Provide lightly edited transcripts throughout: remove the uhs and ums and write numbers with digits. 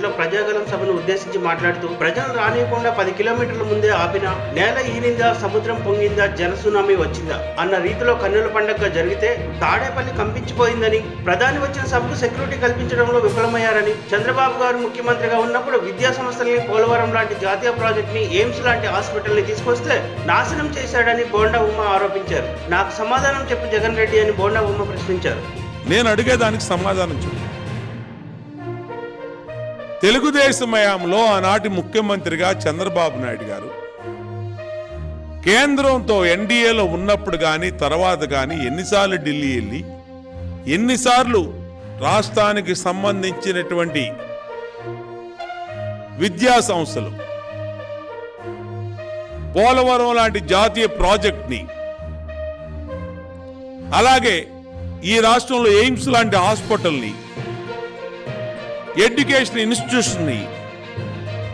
లో ప్రజాగలం సభను ఉద్దేశించి మాట్లాడుతూ ప్రజలు రానియకుండా 10 కిలోమీటర్ల ముందే ఆపినా నేల ఈనిందా, సముద్రం పొంగిందా, జనసునామీ వచ్చిందా అన్న రీతిలో కన్నుల పండగ జరిగితే తాడేపల్లి కంపించిపోయిందని, ప్రధాని వచ్చిన సభకు సెక్యూరిటీ కల్పించడంలో విఫలమయ్యారని, చంద్రబాబు గారు ముఖ్యమంత్రిగా ఉన్నప్పుడు విద్యా సంస్థల్ని, పోలవరం లాంటి జాతీయ ప్రాజెక్ట్ ని, ఎయిమ్స్ లాంటి హాస్పిటల్ ని తీసుకొస్తే నాశనం చేశాడని బోండా ఉమ్మ ఆరోపించారు. నాకు సమాధానం చెప్పు జగన్ రెడ్డి అని బోండా ఉమ్మ ప్రశ్నించారు. నేను అడిగేదానికి సమాధానం చెప్పు. తెలుగుదేశం హయాంలో ఆనాటి ముఖ్యమంత్రిగా చంద్రబాబు నాయుడు గారు కేంద్రంతో ఎన్డీఏలో ఉన్నప్పుడు కానీ తర్వాత కానీ ఎన్నిసార్లు ఢిల్లీ వెళ్ళి, ఎన్నిసార్లు రాష్ట్రానికి సంబంధించినటువంటి విద్యా సంస్థలు, పోలవరం లాంటి జాతీయ ప్రాజెక్ట్ని, అలాగే ఈ రాష్ట్రంలో ఎయిమ్స్ లాంటి హాస్పిటల్ని, ఎడ్యుకేషన్ ఇన్స్టిట్యూషన్ని,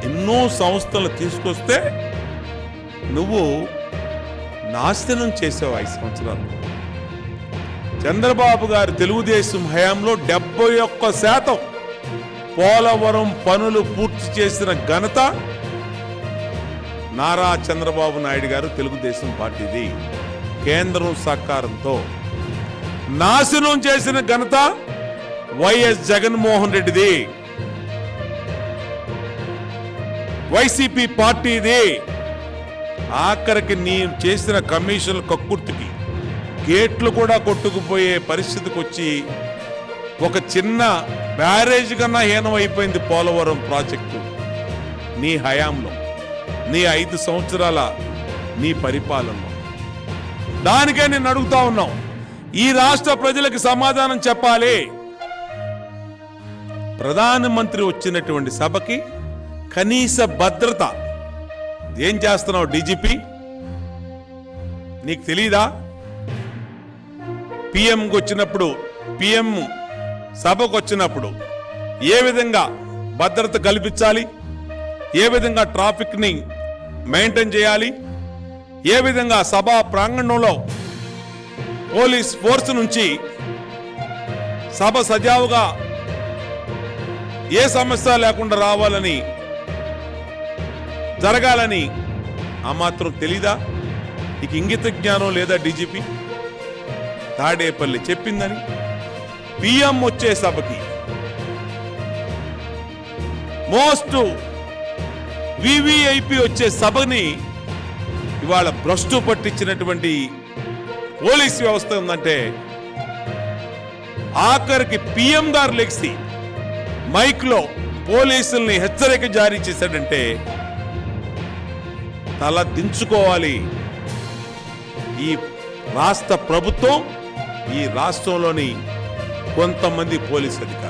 ఎన్నో సంస్థలు తీసుకొస్తే నువ్వు నాశనం చేసావు 5 సంవత్సరాలు. చంద్రబాబు గారు తెలుగుదేశం హయాంలో 71% పోలవరం పనులు పూర్తి చేసిన ఘనత నారా చంద్రబాబు నాయుడు గారు తెలుగుదేశం పార్టీది. కేంద్రం సహకారంతో నాశనం చేసిన ఘనత వైఎస్ జగన్మోహన్ రెడ్డిది, వైసీపీ పార్టీది. ఆఖరికి నీ చేసిన కమిషన్ల కక్కుర్తికి గేట్లు కూడా కొట్టుకుపోయే పరిస్థితికి వచ్చి ఒక చిన్న బ్యారేజ్ కన్నా హీనమైపోయింది పోలవరం ప్రాజెక్టు నీ హయాంలో, నీ 5 సంవత్సరాల నీ పరిపాలనలో. దానికే నేను అడుగుతా ఉన్నాం, ఈ రాష్ట్ర ప్రజలకు సమాధానం చెప్పాలి. ప్రధానమంత్రి వచ్చినటువంటి సభకి కనీస భద్రత ఏం చేస్తున్నావు డీజీపీ? నీకు తెలీదా? పిఎంకి వచ్చినప్పుడు, పిఎం సభకు వచ్చినప్పుడు ఏ విధంగా భద్రత కల్పించాలి, ఏ విధంగా ట్రాఫిక్ని మెయింటైన్ చేయాలి, ఏ విధంగా సభా ప్రాంగణంలో పోలీస్ ఫోర్స్ నుంచి సభ సజావుగా ఏ సమస్య లేకుండా రావాలని, జరగాలని ఆ మాత్రం తెలీదా? నీకు ఇంగిత జ్ఞానం లేదా డీజీపీ? తాడేపల్లి చెప్పిందని పిఎం వచ్చే సభకి మోస్ట్ వివిఐపి వచ్చే సభని ఇవాళ భ్రష్టు పట్టించినటువంటి పోలీస్ వ్యవస్థ ఉందంటే, ఆఖరికి పిఎం గారు లెక్సి మైక్ లో పోలీసుల్ని హెచ్చరిక జారీ చేశాడంటే తల దించుకోవాలి ఈ రాష్ట్ర ప్రభుత్వం, ఈ రాష్ట్రంలోని కొంతమంది పోలీసు అధికారులు.